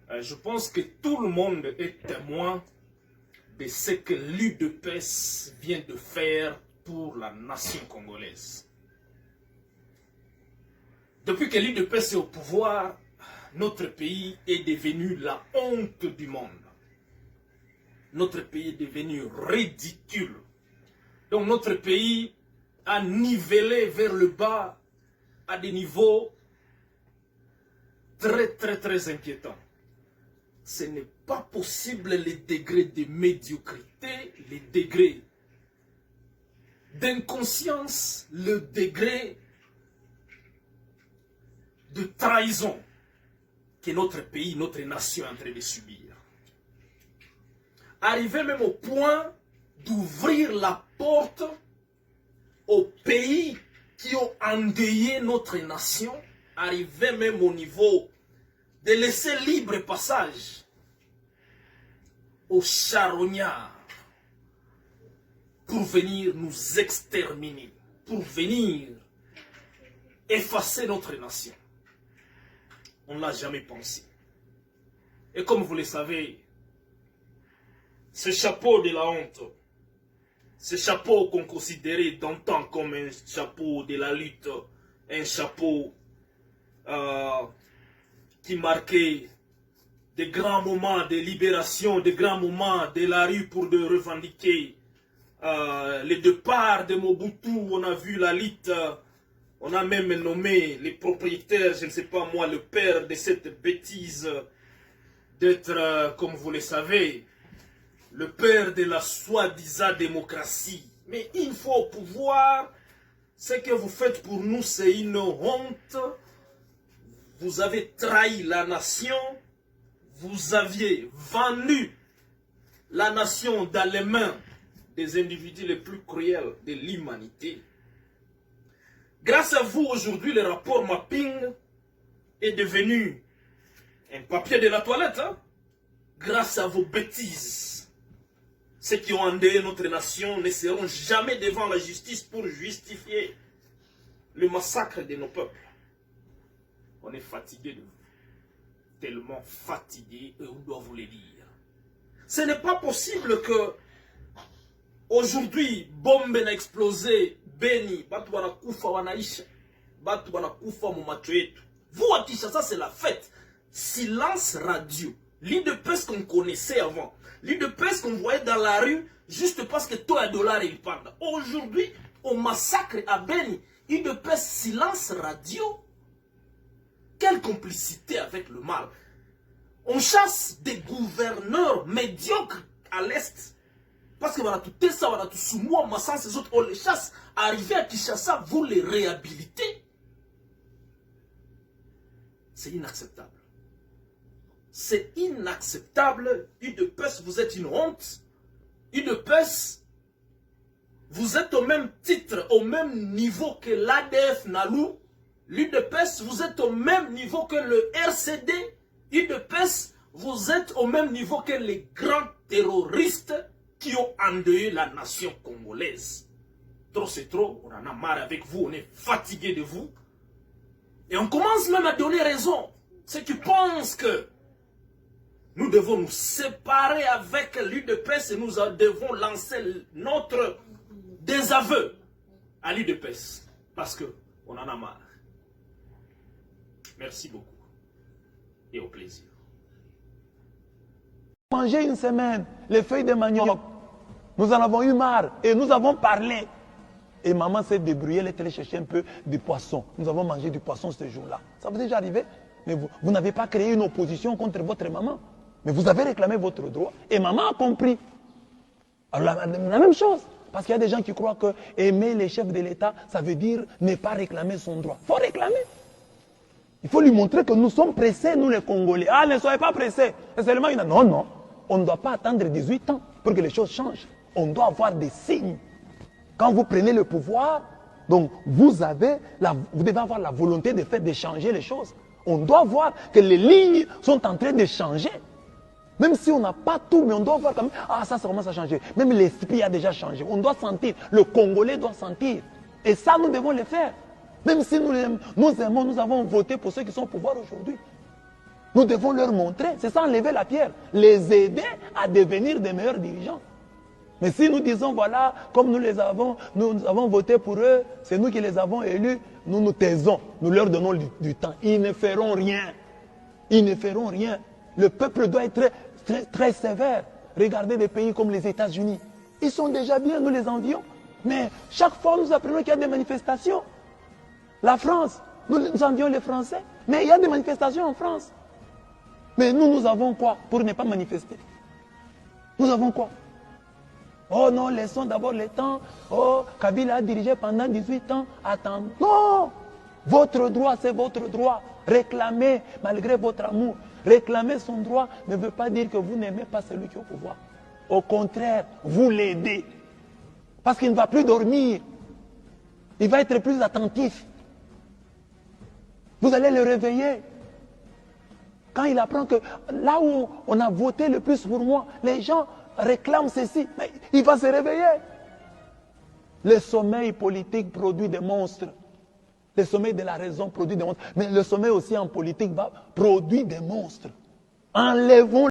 Je pense que tout le monde est témoin de ce que l'UDPS vient de faire pour la nation congolaise. Depuis que l'UDPS est au pouvoir, notre pays est devenu la honte du monde. Notre pays est devenu ridicule. Donc notre pays a nivelé vers le bas à des niveaux très inquiétants. Ce n'est pas possible les degrés de médiocrité, les degrés d'inconscience, le degré de trahison que notre pays, notre nation est en train de subir. Arriver même au point d'ouvrir la porte aux pays qui ont endeuillé notre nation, arriver même au niveau de laisser libre passage aux charognards pour venir nous exterminer, pour venir effacer notre nation. On ne l'a jamais pensé. Et comme vous le savez, ce chapeau de la honte, ce chapeau qu'on considérait d'antan comme un chapeau de la lutte, un chapeau qui marquait des grands moments de libération, des grands moments de la rue pour de revendiquer le départ de Mobutu. On a vu la lutte, on a même nommé les propriétaires, je ne sais pas moi, le père de cette bêtise d'être, comme vous le savez, le père de la soi-disant démocratie. Mais une fois au pouvoir, ce que vous faites pour nous, c'est une honte. Vous avez trahi la nation, vous aviez vendu la nation dans les mains des individus les plus cruels de l'humanité. Grâce à vous, aujourd'hui, le rapport mapping est devenu un papier de la toilette. Hein? Grâce à vos bêtises. Ceux qui ont endeuillé notre nation ne seront jamais devant la justice pour justifier le massacre de nos peuples. On est fatigué de vous. Tellement fatigué, et on doit vous le dire. Ce n'est pas possible que aujourd'hui, bombe n'a explosé, Beni, batu wanakufa wanaisha, batu wanakufa mumacho yetu. Vous à Kinshasa, c'est la fête. Silence radio. L'UDPS qu'on connaissait avant. L'UDPS qu'on voyait dans la rue juste parce que toi un dollar il parle. Aujourd'hui, au massacre à Beni, l'UDPS silence radio. Quelle complicité avec le mal. On chasse des gouverneurs médiocres à l'Est. Parce que voilà, tout ça, voilà, tout sous moi, Massan, ces autres, on les chasse. Arrivé à Kinshasa, vous les réhabilitez. C'est inacceptable. C'est inacceptable. UDPS, vous êtes une honte. UDPS, vous êtes au même titre, au même niveau que l'ADF Nalou. L'UDPS, vous êtes au même niveau que le RCD. UDPS, vous êtes au même niveau que les grands terroristes qui ont endeuillé la nation congolaise. Trop c'est trop, on en a marre avec vous, on est fatigué de vous. Et on commence même à donner raison. Ceux qui pensent que nous devons nous séparer avec l'UDPS et nous devons lancer notre désaveu à l'UDPS. Parce qu'on en a marre. Merci beaucoup. Et au plaisir. Manger une semaine les feuilles de manioc. Nous en avons eu marre et nous avons parlé. Et maman s'est débrouillée, elle est allée chercher un peu de poisson. Nous avons mangé du poisson ce jour-là. Ça vous est déjà arrivé? Mais vous n'avez pas créé une opposition contre votre maman. Mais vous avez réclamé votre droit. Et maman a compris. Alors la même chose. Parce qu'il y a des gens qui croient que aimer les chefs de l'État, ça veut dire ne pas réclamer son droit. Il faut réclamer. Il faut lui montrer que nous sommes pressés, nous les Congolais. Ah, ne soyez pas pressés. C'est seulement une... Non, non. On ne doit pas attendre 18 ans pour que les choses changent. On doit avoir des signes. Quand vous prenez le pouvoir, donc vous devez avoir la volonté de changer les choses. On doit voir que les lignes sont en train de changer. Même si on n'a pas tout, mais on doit voir quand même, ah ça commence à changer. Même l'esprit a déjà changé. On doit sentir, le Congolais doit sentir. Et ça, nous devons le faire. Même si nous avons voté pour ceux qui sont au pouvoir aujourd'hui. Nous devons leur montrer, c'est ça enlever la pierre, les aider à devenir des meilleurs dirigeants. Mais si nous disons, voilà, comme nous avons voté pour eux, c'est nous qui les avons élus, nous nous taisons, nous leur donnons du temps. Ils ne feront rien. Ils ne feront rien. Le peuple doit être très sévère. Regardez des pays comme les États-Unis. Ils sont déjà bien, nous les envions. Mais chaque fois, nous apprenons qu'il y a des manifestations. La France, nous envions les Français. Mais il y a des manifestations en France. Mais nous avons quoi pour ne pas manifester? Nous avons quoi? Oh non, laissons d'abord le temps. Oh, Kabila a dirigé pendant 18 ans. Attends. Non! Votre droit, c'est votre droit. Réclamez, malgré votre amour. Réclamer son droit ne veut pas dire que vous n'aimez pas celui qui est au pouvoir. Au contraire, vous l'aidez. Parce qu'il ne va plus dormir. Il va être plus attentif. Vous allez le réveiller. Quand il apprend que là où on a voté le plus pour moi, les gens réclament ceci, mais il va se réveiller. Le sommeil politique produit des monstres. Le sommeil de la raison produit des monstres. Mais le sommeil aussi en politique va produire des monstres. Enlevons...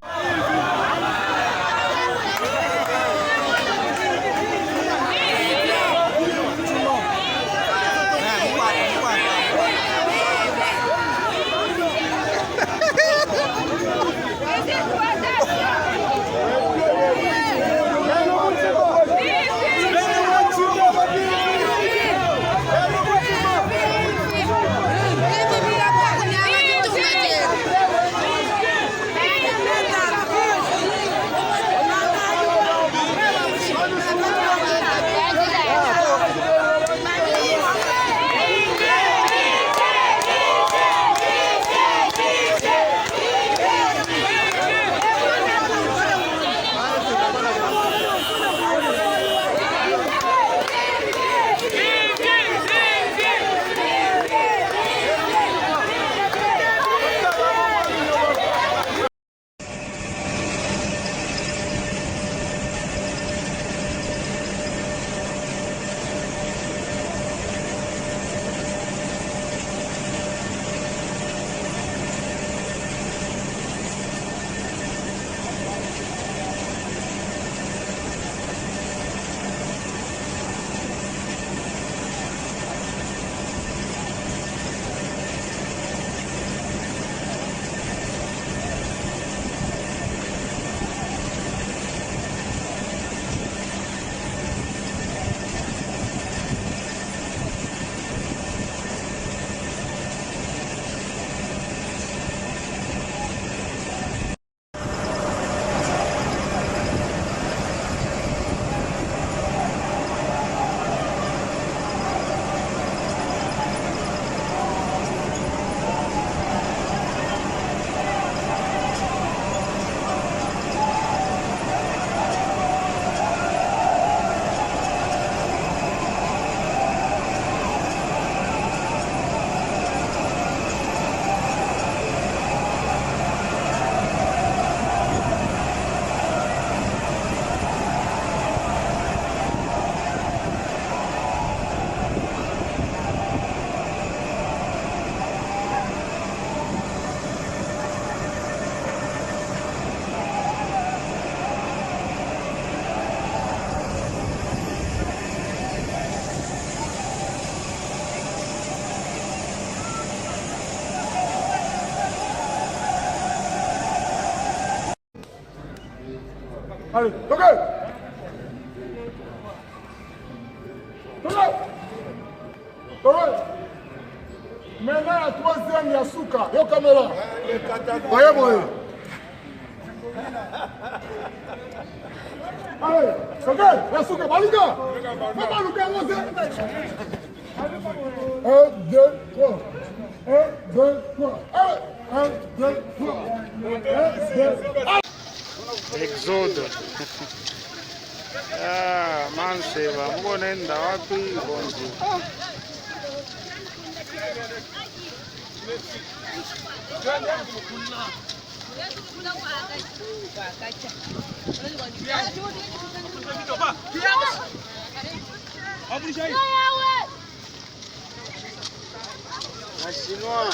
Allez, ok. Maintenant, la troisième, Yasuka. Yo, caméra. Voyez, voyez. Allez, ok. Yasuka, Baluka. Fais Baluka, avancez. 1, 2, 3. 1, 2, 3. 1, 2, 3. 1, 2, 3. Exode. Manseva, mbonenda wapi bonzi. Chinois.